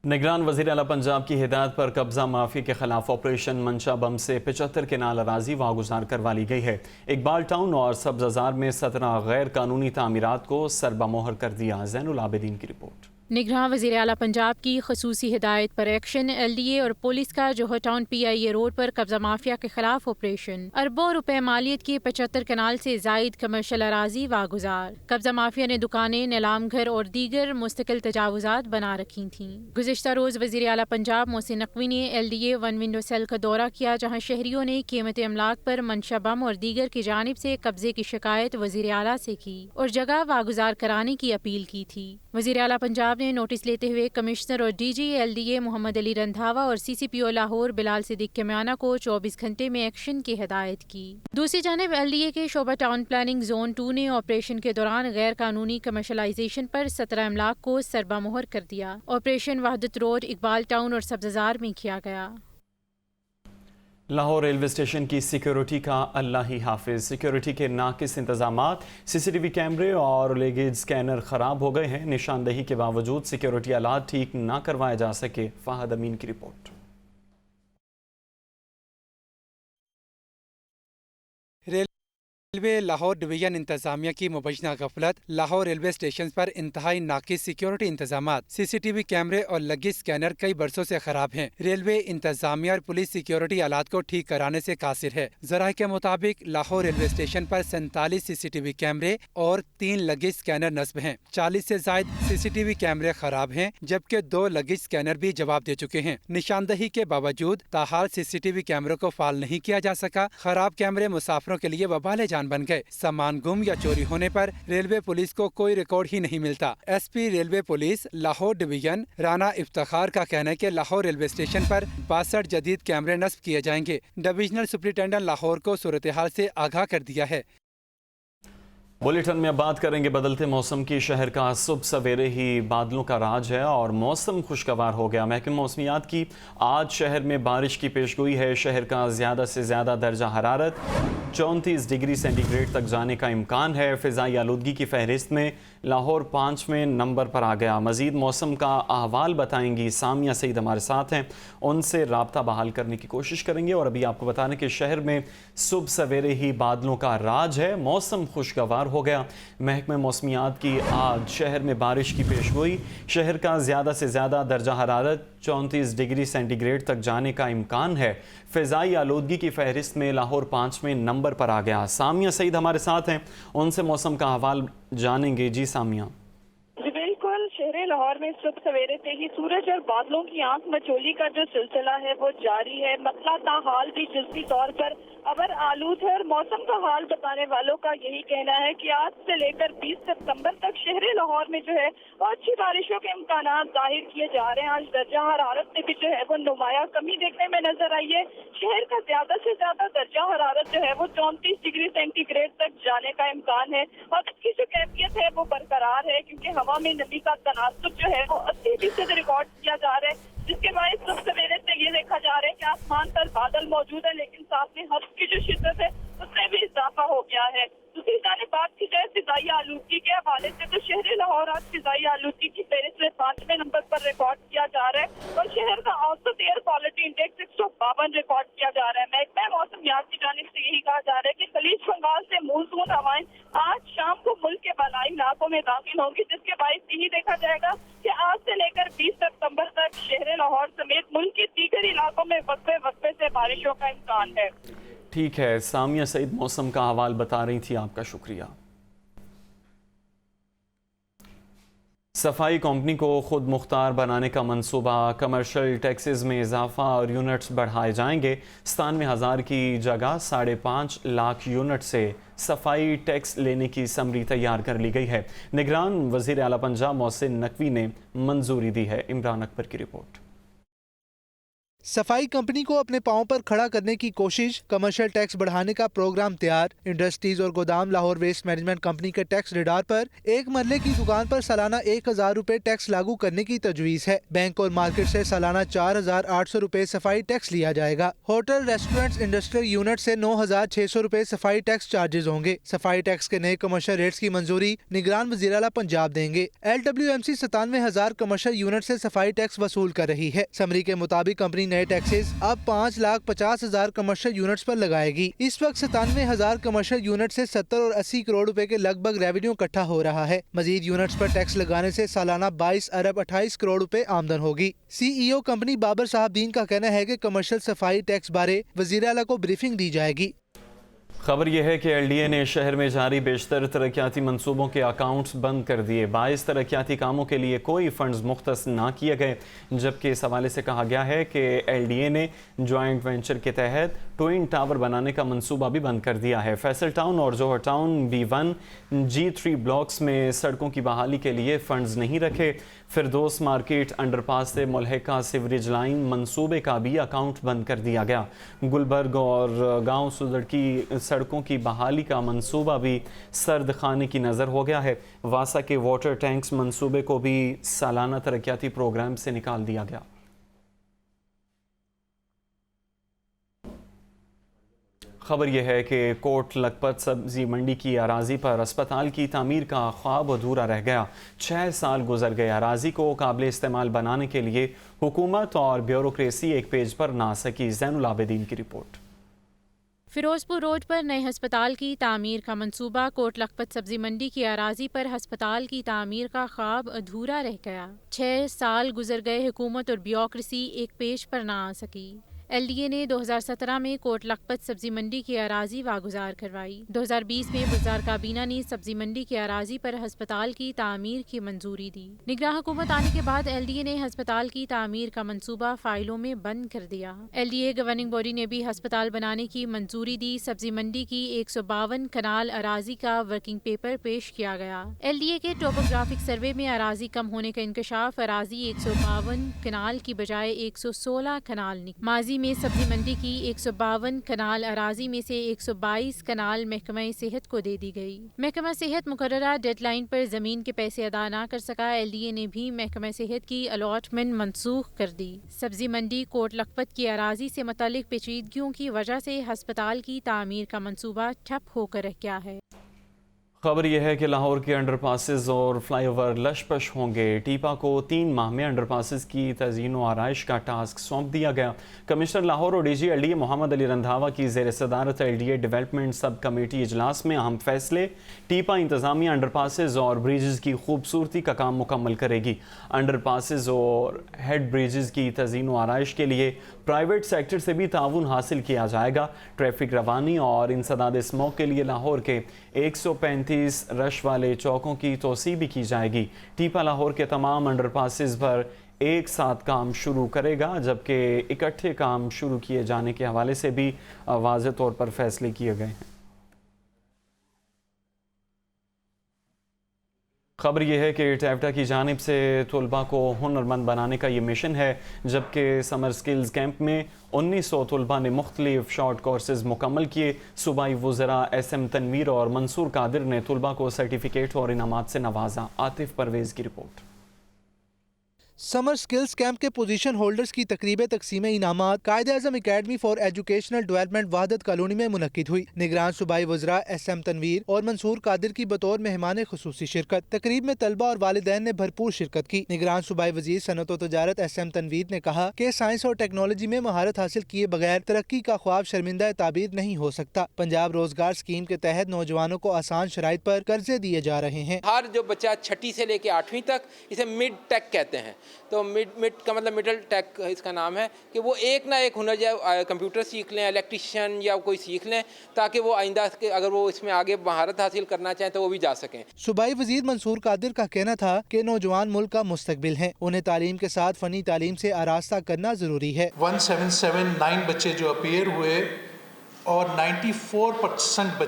Speaker 1: निगरान वज़ीर आला पंजाब की हिदायत पर कब्जा माफी के खिलाफ ऑपरेशन मंशा बम से 75 केनाल अराजी वागुजार करवा ली गई है। इकबाल टाउन और सब्ज़ाजार में 17 गैर कानूनी तामीरात को सरबमोहर कर दिया। ज़ैनुल आबिदीन की रिपोर्ट।
Speaker 3: निगरान वज़ीर आला पंजाब की खसूसी हिदायत पर एक्शन, LDA और पुलिस का जोहर टाउन PIA रोड पर कब्जा माफिया के खिलाफ ऑपरेशन। अरबों रुपए मालियत की 75 कनाल से जायद कमर्शल अराजी वागुजार। कब्जा माफिया ने दुकानें, नीलाम घर और दीगर मुस्तकिल तजावुजात बना रखी थीं। गुज़िश्ता रोज़ वज़ीर आला पंजाब मोहसिन नकवी ने LDA 1 विंडो सेल का दौरा किया, जहाँ शहरियों ने कीमती अमलाक पर मंशा बम और दीगर की जानिब से कब्जे की शिकायत वज़ीर आला से की और जगह वागुजार कराने की अपील की थी। वज़ीर आला पंजाब ने नोटिस लेते हुए कमिश्नर और DG LDA मोहम्मद अली रंधावा और CCPO लाहौर बिलाल सिद्दीक किमियाना को 24 घंटे में एक्शन की हिदायत की। दूसरी जानिब LDA के शोबा टाउन प्लानिंग जोन 2 ने ऑपरेशन के दौरान गैर कानूनी कमर्शलाइजेशन पर 17 अमलाक को सरबमोहर कर दिया। ऑपरेशन वहदत रोड, इकबाल टाउन और सब्ज़ाजार में किया गया।
Speaker 1: लाहौर रेलवे स्टेशन की सिक्योरिटी का अल्लाह ही हाफिज। सिक्योरिटी के नाकिस इंतजामात, CCTV कैमरे और लेगेज स्कैनर ख़राब हो गए हैं। निशानदही के बावजूद सिक्योरिटी आलात ठीक ना करवाए जा सके। फ़हद अमीन की रिपोर्ट।
Speaker 2: रेलवे लाहौर डिवीजन इंतजामिया की मुबैना गफलत, लाहौर रेलवे स्टेशन पर इंतहाई नाकिस सिक्योरिटी इंतजामात, CCTV कैमरे और लगेज स्कैनर कई बरसों से खराब हैं। रेलवे इंतजामिया और पुलिस सिक्योरिटी आलात को ठीक कराने से कासिर है। जराए के मुताबिक लाहौर रेलवे स्टेशन पर 47 CCTV कैमरे और 3 लगेज स्कैनर नस्ब हैं। 40 से जायद CCTV कैमरे खराब हैं, जबकि 2 लगेज स्कैनर भी जवाब दे चुके हैं। निशानदही के बावजूद ताहाल CCTV कैमरों को फाल नहीं किया जा सका। खराब कैमरे मुसाफिरों के लिए वबाल जान बन गए। सामान गुम या चोरी होने पर रेलवे पुलिस को कोई रिकॉर्ड ही नहीं मिलता। SP railway police Lahore division Rana Iftikhar का कहना है कि लाहौर रेलवे स्टेशन पर 62 जदीद कैमरे नस्ब किए जाएंगे। डिविजनल सुपरिटेंडेंट लाहौर को सूरत हाल से आगाह कर दिया है।
Speaker 1: बुलेटिन में अब बात करेंगे बदलते मौसम की। शहर का सुबह सवेरे ही बादलों का राज है और मौसम खुशगवार हो गया। महकमा मौसमियात की आज शहर में बारिश की पेशगोई है। शहर का ज़्यादा से ज़्यादा दर्जा हरारत 34 डिग्री सेंटीग्रेड तक जाने का इम्कान है। फ़िज़ाई आलूदगी की फहरिस्त में लाहौर 5वें नंबर पर आ गया। मज़ीद मौसम का अहवाल बताएंगी सामिया सईद हमारे साथ हैं, उनसे राब्ता बहाल करने की कोशिश करेंगे। और अभी आपको बता दें कि शहर में सुबह सवेरे ही बादलों का राज है, मौसम खुशगवार हो गया। महकमा मौसमियात की आज शहर में बारिश की पेशगोई। शहर का ज़्यादा से ज़्यादा दर्जा हरारत 34 डिग्री सेंटीग्रेड तक जाने का इम्कान है। फ़िज़ाई आलूदगी की फहरिस्त में लाहौर 5वें नंबर पर आ गया। सामिया सईद हमारे साथ हैं, उनसे मौसम का अहवाल जानेंगे। जी सामिया।
Speaker 22: जी बिल्कुल, शहर लाहौर में सुबह सवेरे से ही सूरज और बादलों की आंख मचोली का जो सिलसिला है वो जारी है। मसला ताहाल भी जुज़वी तौर पर अबर आलूद है और मौसम का हाल बताने वालों का यही कहना है कि आज से लेकर 20 सितंबर तक शहर लाहौर में जो है वो अच्छी बारिशों के इम्कान जाहिर किए जा रहे हैं। आज दर्जा हरारत में भी जो है वो नुमाया कमी देखने में नजर आई है। शहर का ज्यादा से ज्यादा दर्जा हरारत जो है वो 34 डिग्री सेंटीग्रेड तक जाने का इम्कान है और इसकी जो कैफियत है वो बरकरार है, क्योंकि हवा में नमी का तनासुब जो है वो 80% रिकॉर्ड किया जा रहा है, जिसके बाद सुबह सवेरे से ये देखा जा रहा है कि आसमान पर बादल मौजूद है, लेकिन साथ में हवा की जो शिद्दत है उसमें भी इजाफा हो गया है। दूसरी जानिब बात की जाए फिजाई आलूदगी के हवाले से, तो शहर लाहौर आज फिजाई आलूदगी की फहरिस्त में 5वें नंबर पर रिकॉर्ड किया जा रहा है और शहर का औसत एयर क्वालिटी इंडेक्स 152 रिकॉर्ड किया जा रहा है। महकमा मौसमियात की जानिब से यही कहा जा रहा है कि खलीज बंगाल से मानसून हवाएं आज शाम को मुल्क के बलाई इलाकों में दाखिल होंगी, जिसके बायस यही देखा जाएगा कि आज से लेकर 20 सितंबर तक शहर लाहौर समेत मुल्क के दीगर इलाकों में वक्फे वक्फे से बारिशों का इम्कान है।
Speaker 1: ठीक है, सामिया सईद मौसम का अहवाल बता रही थी, आपका शुक्रिया। सफाई कंपनी को खुद मुख्तार बनाने का मंसूबा, कमर्शियल टैक्सेस में इजाफा और यूनिट्स बढ़ाए जाएंगे। 97,000 की जगह 5.5 लाख यूनिट से सफाई टैक्स लेने की समरी तैयार कर ली गई है। निगरान वज़ीर आला पंजाब मोहसिन नकवी ने मंजूरी दी है। इमरान अकबर की रिपोर्ट।
Speaker 5: सफाई कंपनी को अपने पांव पर खड़ा करने की कोशिश, कमर्शियल टैक्स बढ़ाने का प्रोग्राम तैयार। इंडस्ट्रीज और गोदाम लाहौर वेस्ट मैनेजमेंट कंपनी के टैक्स रिडार पर एक मरले की दुकान पर सालाना 1,000 रुपए टैक्स लागू करने की तजवीज़ है। बैंक और मार्केट से सालाना 4,800 रुपए सफाई टैक्स लिया जाएगा। होटल, रेस्टोरेंट्स, इंडस्ट्रियल यूनिट से 9,600 रुपए सफाई टैक्स चार्जेस होंगे। सफाई टैक्स के नए कमर्शियल रेट्स की मंजूरी निगरान वज़ीर आला पंजाब देंगे। LWMC 97,000 कमर्शियल यूनिट से सफाई टैक्स वसूल कर रही है। समरी के मुताबिक कंपनी नए टैक्सेस अब 5,50,000 कमर्शियल यूनिट्स पर लगाएगी। इस वक्त 97,000 कमर्शियल यूनिट से 70 और 80 करोड़ रुपए के लगभग रेवेन्यू इकट्ठा हो रहा है। मजीद यूनिट्स पर टैक्स लगाने से सालाना 22 अरब 28 करोड़ रुपए आमदन होगी। CEO कंपनी बाबर साहबदीन का कहना है कि कमर्शियल सफाई टैक्स बारे वज़ीर आला को ब्रीफिंग दी जाएगी।
Speaker 1: खबर यह है कि LDA ने शहर में जारी बेशतर तरक्याती मंसूबों के अकाउंट्स बंद कर दिए। 22 तरक्याती कामों के लिए कोई फंड्स मुख्तस ना किए गए, जबकि इस हवाले से कहा गया है कि LDA ने जॉइंट वेंचर के तहत ट्विन टावर बनाने का मंसूबा भी बंद कर दिया है। फैसल टाउन और जोहर टाउन B1 G3 ब्लॉक्स में सड़कों की बहाली के लिए फंड्स नहीं रखे। फिरदौस मार्केट अंडरपास से मुल्हिका सीवरेज लाइन मंसूबे का भी अकाउंट बंद कर दिया गया। गुलबर्ग और गांव सुदड़ की सड़कों की बहाली का मंसूबा भी सर्द खाने की नज़र हो गया है। वासा के वाटर टैंक्स मंसूबे को भी सालाना तरक्याती प्रोग्राम से निकाल दिया गया। खबर यह है कि कोट लखपत सब्जी मंडी की अराजी पर अस्पताल की तामीर का ख्वाब अधूरा रह गया। 6 साल गुजर गए। अराजी को काबिल इस्तेमाल बनाने के लिए हुकूमत और ब्यूरोक्रेसी एक पेज पर ना सकी। ज़ैनुल आबिदीन की रिपोर्ट।
Speaker 3: फिरोजपुर रोड पर नए हस्पताल की तामीर का मंसूबा, कोट लखपत सब्जी मंडी की अराजी पर हस्पताल की तामीर का ख्वाब अधूरा रह गया। 6 साल गुजर गए, हुकूमत और ब्यूरोक्रेसी एक पेज पर ना आ सकी। LDA ने 2017 में कोट लखपत सब्जी मंडी की अराजी वागुजार करवाई। 2020 में बुज़दार काबीना ने सब्जी मंडी की अराजी पर हस्पताल की तामीर की मंजूरी दी। निगरान हुकूमत आने के बाद LDA ने हस्पताल की तामीर का मंसूबा फाइलों में बंद कर दिया। LDA गवर्निंग बॉडी ने भी हस्पताल बनाने की मंजूरी दी। सब्जी मंडी की 152 कनाल अराजी का वर्किंग पेपर पेश किया गया। LDA के टोपोग्राफिक सर्वे में अराजी कम होने का इंकशाफ, अराजी 152 कनाल की बजाय 116 कनाल निकली। माजी में सब्जी मंडी की 152 कनाल अराजी में से 122 कनाल महकमा सेहत को दे दी गई। महकमा सेहत मुकर्ररा डेडलाइन पर जमीन के पैसे अदा न कर सका। LDA ने भी महकमा सेहत की अलॉटमेंट मनसूख कर दी। सब्जी मंडी कोट लखपत की अराजी से मुतालिक पेचीदगियों की वजह से हस्पताल की तामीर का मंसूबा ठप होकर रह गया है।
Speaker 1: खबर यह है कि लाहौर के अंडरपासेस और फ्लाईओवर लशपश होंगे। टीपा को 3 माह में अंडरपासेस की तज़ीन व आराइश का टास्क सौंप दिया गया। कमिश्नर लाहौर और DG LDA मोहम्मद अली रंधावा की ज़ेर सदारत LDA डेवलपमेंट सब कमेटी इजलास में अहम फैसले। टीपा इंतज़ामिया अंडरपासेस और ब्रिजेस की खूबसूरती का काम मुकम्मल करेगी। अंडरपासेस और हेड ब्रिजेस की तज़ीन व आराइश के लिए प्राइवेट सेक्टर से भी ताउन हासिल किया जाएगा। ट्रैफिक रवानी और इंसदाद स्मोक के लिए लाहौर के 135 रश वाले चौकों की तोसी भी की जाएगी। टीपा लाहौर के तमाम अंडरपासेस पर एक साथ काम शुरू करेगा, जबकि इकट्ठे काम शुरू किए जाने के हवाले से भी वाज़ेह तौर पर फैसले किए गए हैं। खबर यह है कि टैप्टा की जानिब से तलबा को हुनरमंद बनाने का ये मिशन है, जबकि समर स्किल्स कैंप में 1900 तलबा ने मुख्तलिफ शॉर्ट कोर्सेज मुकम्मल किए। सूबाई वज़रा SM तनवीर और मंसूर कादिर ने तलबा को सर्टिफिकेट और इनामात से नवाजा। आतिफ परवेज़ की रिपोर्ट।
Speaker 5: समर स्किल्स कैंप के पोजीशन होल्डर्स की तकरीब तकसीम इनामात Quaid-e-Azam academy for educational development Wahdat colony में मुनक्किद हुई। निगरान सूबाई वज़रा SM तनवीर और मंसूर कादिर की बतौर मेहमान खुसूसी शिरकत। तकरीब में तलबा और वालिदैन ने भरपूर शिरकत की। निगरान सूबाई वज़ीर सनअत व तजारत SM तनवीर ने कहा कि साइंस और टेक्नोलॉजी में महारत हासिल किए बगैर तरक्की का ख्वाब शर्मिंदा ताबीर नहीं हो सकता। पंजाब रोजगार स्कीम के तहत नौजवानों को आसान शराइत पर कर्जे दिए जा रहे हैं।
Speaker 4: हर जो बच्चा 6ठी से लेकर 8वीं तक इसे मिड टेक कहते हैं, تو مڈ کا مطلب مڈل ٹیک اس کا نام ہے کہ وہ ایک نہ ایک ہنر جائے کمپیوٹر سیکھ لیں, الیکٹریشین یا کوئی سیکھ لیں, تاکہ وہ آئندہ اگر وہ اس میں آگے مہارت حاصل کرنا چاہیں تو وہ بھی جا سکیں.
Speaker 5: صوبائی وزیر منصور قادر کا کہنا تھا کہ نوجوان ملک کا مستقبل ہیں, انہیں تعلیم کے ساتھ فنی تعلیم سے آراستہ کرنا ضروری ہے.
Speaker 6: 1779 بچے جو اپیئر ہوئے اور 94%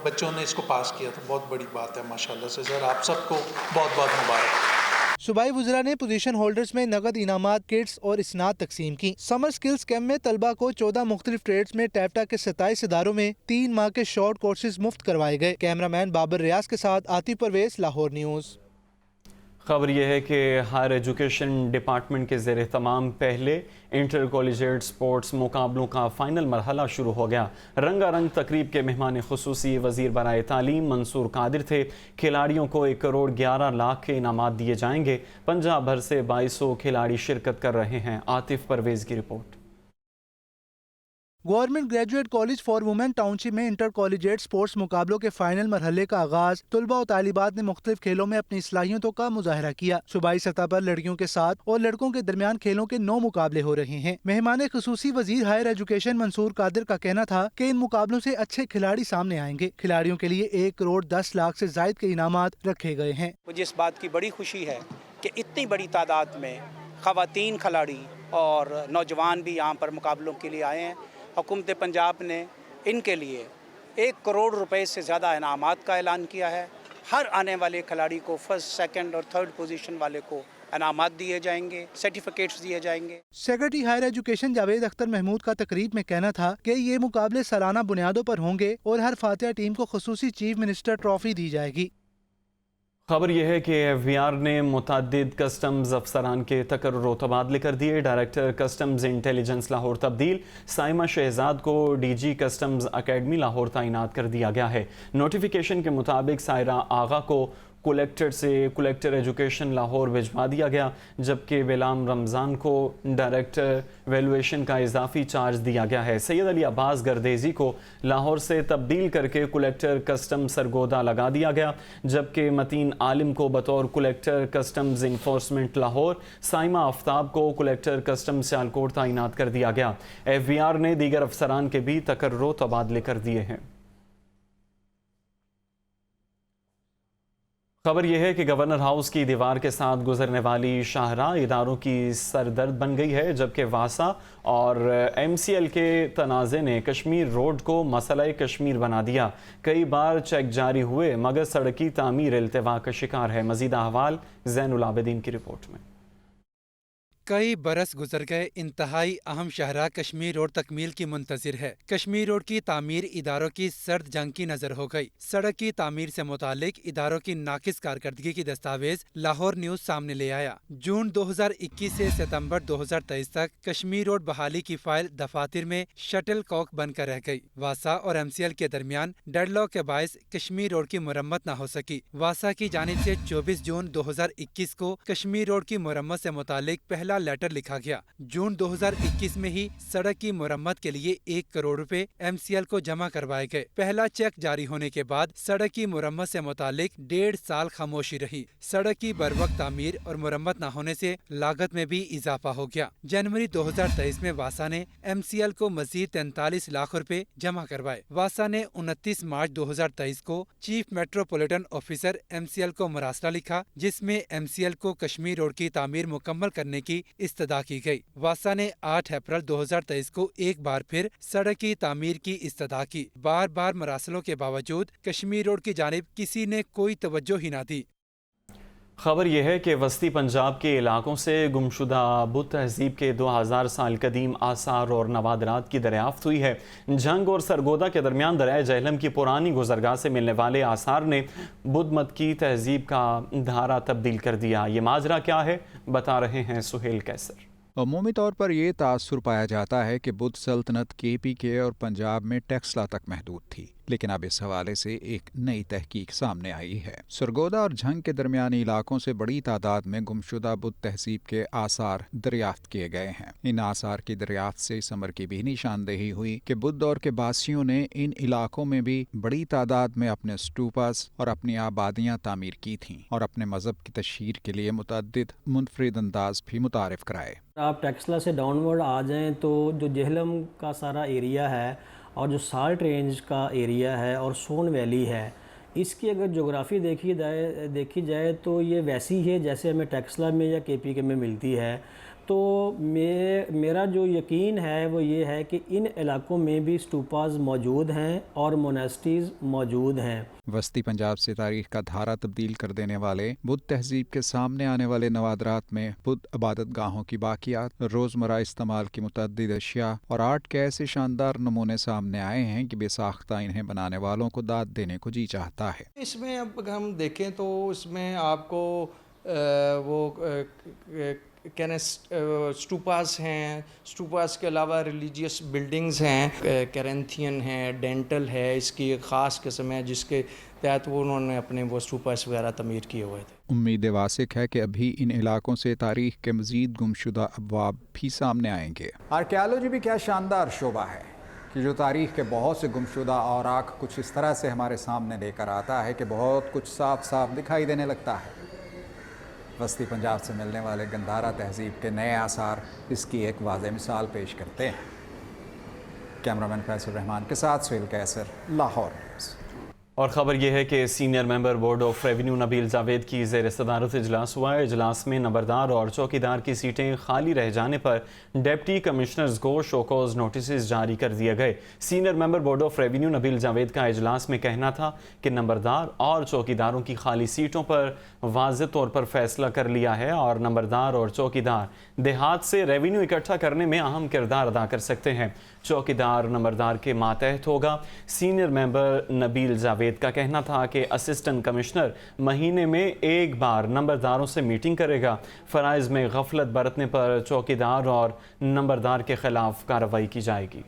Speaker 6: بچوں نے اس کو پاس کیا, تو بہت بڑی بات ہے ماشاءاللہ سے. سر آپ سب کو بہت بہت مبارک.
Speaker 5: صوبائی وزراء نے پوزیشن ہولڈرز میں نقد انعامات, کٹس اور اسناد تقسیم کی. سمر سکلز کیمپ میں طلبہ کو 14 مختلف ٹریڈز میں ٹیپٹا کے 27 اداروں میں 3 ماہ کے شارٹ کورسز مفت کروائے گئے. کیمرہ مین بابر ریاض کے ساتھ عاطف پرویز, لاہور نیوز.
Speaker 1: خبر یہ ہے کہ ہائر ایجوکیشن ڈپارٹمنٹ کے زیر اہتمام پہلے انٹر کالجیٹ سپورٹس مقابلوں کا فائنل مرحلہ شروع ہو گیا. رنگا رنگ تقریب کے مہمان خصوصی وزیر برائے تعلیم منصور قادر تھے. کھلاڑیوں کو 1 کروڑ 11 لاکھ کے انعامات دیے جائیں گے. پنجاب بھر سے 2200 کھلاڑی شرکت کر رہے ہیں. عاطف پرویز کی report.
Speaker 5: Government graduate college for women township میں انٹر کالجیٹ سپورٹس مقابلوں کے فائنل مرحلے کا آغاز. طلباء و طالبات نے مختلف کھیلوں میں اپنی صلاحیتوں کا مظاہرہ کیا. صوبائی سطح پر لڑکیوں کے ساتھ اور لڑکوں کے درمیان کھیلوں کے 9 مقابلے ہو رہے ہیں. مہمان خصوصی وزیر ہائر ایجوکیشن منصور قادر کا کہنا تھا کہ ان مقابلوں سے اچھے کھلاڑی سامنے آئیں گے. کھلاڑیوں کے لیے 1 کروڑ 10 لاکھ سے زائد کے انعامات رکھے گئے ہیں.
Speaker 23: مجھے اس بات کی بڑی خوشی ہے کہ اتنی بڑی تعداد میں خواتین کھلاڑی اور نوجوان بھی یہاں پر مقابلوں کے لیے آئے ہیں. حکومت پنجاب نے ان کے لیے 1 کروڑ روپے سے زیادہ انعامات کا اعلان کیا ہے. ہر آنے والے کھلاڑی کو فرسٹ, سیکنڈ اور تھرڈ پوزیشن والے کو انعامات دیے جائیں گے, سرٹیفکیٹس دیے جائیں گے.
Speaker 5: Secretary higher education Javed Akhtar Mahmood کا تقریب میں کہنا تھا کہ یہ مقابلے سالانہ بنیادوں پر ہوں گے اور ہر فاتحہ ٹیم کو خصوصی چیف منسٹر ٹرافی دی جائے گی.
Speaker 1: خبر یہ ہے کہ ایف بی آر نے متعدد کسٹمز افسران کے تقرر و تبادلے کر دیے. ڈائریکٹر کسٹمز انٹیلیجنس لاہور تبدیل. سائمہ شہزاد کو D G customs academy Lahore تعینات کر دیا گیا ہے. نوٹیفیکیشن کے مطابق سائرہ آغا کو کلیکٹر سے کلیکٹر ایجوکیشن لاہور بھجوا دیا گیا, جبکہ ویلام رمضان کو ڈائریکٹر ویلویشن کا اضافی چارج دیا گیا ہے. سید علی عباس گردیزی کو لاہور سے تبدیل کر کے کلیکٹر کسٹم سرگودا لگا دیا گیا, جبکہ متین عالم کو بطور collector customs enforcement Lahore, Saima Aftab کو کلیکٹر کسٹم سیالکوٹ تعینات کر دیا گیا. ایف بی آر نے دیگر افسران کے بھی تقرر و تبادلے کر دیے ہیں. خبر یہ ہے کہ گورنر ہاؤس کی دیوار کے ساتھ گزرنے والی شاہراہ اداروں کی سردرد بن گئی ہے, جبکہ واسا اور ایم سی ایل کے تنازع نے کشمیر روڈ کو مسئلہ کشمیر بنا دیا. کئی بار چیک جاری ہوئے مگر سڑکی تعمیر التوا کا شکار ہے. مزید احوال زین العابدین کی رپورٹ میں.
Speaker 2: کئی برس گزر گئے, انتہائی اہم شاہراہ کشمیر روڈ تکمیل کی منتظر ہے. کشمیر روڈ کی تعمیر اداروں کی سرد جنگ کی نظر ہو گئی. سڑک کی تعمیر سے متعلق اداروں کی ناقص کارکردگی کی دستاویز لاہور نیوز سامنے لے آیا. جون 2021 سے ستمبر 2023 تک کشمیر روڈ بحالی کی فائل دفاتر میں شٹل کاک بن کر رہ گئی. واسا اور ایم سی ایل کے درمیان ڈیڈ لاک کے باعث کشمیر روڈ کی مرمت نہ ہو سکی. واسا کی جانب سے 24 جون 2021 کو کشمیر روڈ کی مرمت سے متعلق پہلا لیٹر لکھا گیا. جون 2021 میں ہی سڑک کی مرمت کے لیے 1 کروڑ روپے ایم سی ایل کو جمع کروائے گئے. پہلا چیک جاری ہونے کے بعد سڑک کی مرمت سے متعلق 1.5 سال خاموشی رہی. سڑک کی بروقت تعمیر اور مرمت نہ ہونے سے لاگت میں بھی اضافہ ہو گیا. جنوری 2023 میں واسا نے ایم سی ایل کو مزید 43 لاکھ روپے جمع کروائے. واسا نے 29 مارچ 2023 کو chief metropolitan officer M C L کو مراسلہ لکھا, جس میں ایم سی ایل کو کشمیر روڈ کی تعمیر مکمل کرنے کی استدعا کی گئی. واسا نے 8 اپریل 2023 کو ایک بار پھر سڑک کی تعمیر کی استدعا کی. بار بار مراسلوں کے باوجود کشمیر روڈ کی جانب کسی نے کوئی توجہ ہی نہ دی.
Speaker 1: خبر یہ ہے کہ وسطی پنجاب کے علاقوں سے گمشدہ بدھ تہذیب کے 2000 سال قدیم آثار اور نوادرات کی دریافت ہوئی ہے. جنگ اور سرگودا کے درمیان دریائے جہلم کی پرانی گزرگاہ سے ملنے والے آثار نے بدھ مت کی تہذیب کا دھارا تبدیل کر دیا. یہ ماجرا کیا ہے, بتا رہے ہیں سہیل کیسر.
Speaker 17: अमूमी तौर पर ये तासुर पाया जाता है कि बुद्ध सल्तनत KPK और पंजाब में टेक्सला तक महदूद थी, लेकिन अब इस हवाले से एक नई तहकीक सामने आई है। सरगोदा और झंग के दरमियानी इलाकों से बड़ी तादाद में गुमशुदा बुद्ध तहजीब के आसार दरियाफ्त किए गए हैं। इन आसार की दरियाफ्त से इस अमर की भी निशानदेही हुई कि बुद्ध दौर के बासियों ने इन इलाकों में भी बड़ी तादाद में अपने स्टूपास और अपनी आबादियाँ तामीर की थीं और अपने मजहब की तशहीर के लिए मुतअद्दिद मुनफरिद अंदाज भी मुतारिफ कराए।
Speaker 7: आप टेक्सला से डाउनवर्ड आ जाएं तो जो जेहलम का सारा एरिया है और जो साल्ट रेंज का एरिया है और सोन वैली है, इसकी अगर जोग्राफ़ी देखी जाए तो ये वैसी है जैसे हमें टेक्सला में या KPK में मिलती है। तो मेरा जो यकीन है वो ये है कि इन इलाकों में भी स्टूपास मौजूद हैं और मोनेस्ट्रीज़ मौजूद हैं।
Speaker 17: वस्ती पंजाब से तारीख का धारा तब्दील कर देने वाले बुद्ध तहजीब के सामने आने वाले नवादरात में बुद्ध इबादत गाहों की बाकियात, रोज़मर्रा इस्तेमाल की मुतअद्दिद अशिया और आर्ट के ऐसे शानदार नमूने सामने आए हैं कि बेसाख्ता इन्हें बनाने वालों को दाद देने को जी चाहता है।
Speaker 8: इसमें अब हम देखें तो इसमें आपको स्टूपास हैं, स्टूपास के अलावा रिलीजियस बिल्डिंग्स हैं, कैरेंथियन है, डेंटल है, इसकी एक ख़ास किस्म है जिसके तहत वो उन्होंने अपने वो स्टूपास वगैरह तमीर किए हुए थे।
Speaker 17: उम्मीद वासिक है कि अभी इन इलाकों से तारीख के मज़ीद गुमशुदा अबवाब भी सामने आएंगे।
Speaker 20: आर्कियोलॉजी भी क्या शानदार शोबा है कि जो तारीख़ के बहुत से गुमशुदा औराक कुछ इस तरह से हमारे सामने लेकर आता है कि बहुत कुछ साफ साफ दिखाई देने लगता है। वस्ती पंजाब से मिलने वाले गंधारा तहजीब के नए आसार इसकी एक वाज़ेह मिसाल पेश करते हैं। कैमरामैन फैसल रहमान के साथ सुहेल कैसर, लाहौर न्यूज़।
Speaker 1: और ख़बर यह है कि senior member board of revenue Nabeel Javed की ज़ेर सदारत इजलास हुआ है। इजलास में नंबरदार और चौकीदार की सीटें खाली रह जाने पर डिप्टी कमिश्नर्स को शोकॉज नोटिस जारी कर दिए गए। Senior member board of revenue Nabeel Javed का इजलास में कहना था कि नंबरदार और चौकीदारों की खाली सीटों पर वाज़ेह तौर पर फैसला कर लिया है और नंबरदार और चौकीदार देहात से रेवेन्यू इकट्ठा करने में अहम किरदार अदा कर सकते हैं। चौकीदार नंबरदार के मातहत होगा। सीनियर मेंबर नबील जावेद का कहना था कि असिस्टेंट कमिश्नर महीने में एक बार नंबरदारों से मीटिंग करेगा। फ़राइज़ में गफलत बरतने पर चौकीदार और नंबरदार के खिलाफ कार्रवाई की जाएगी।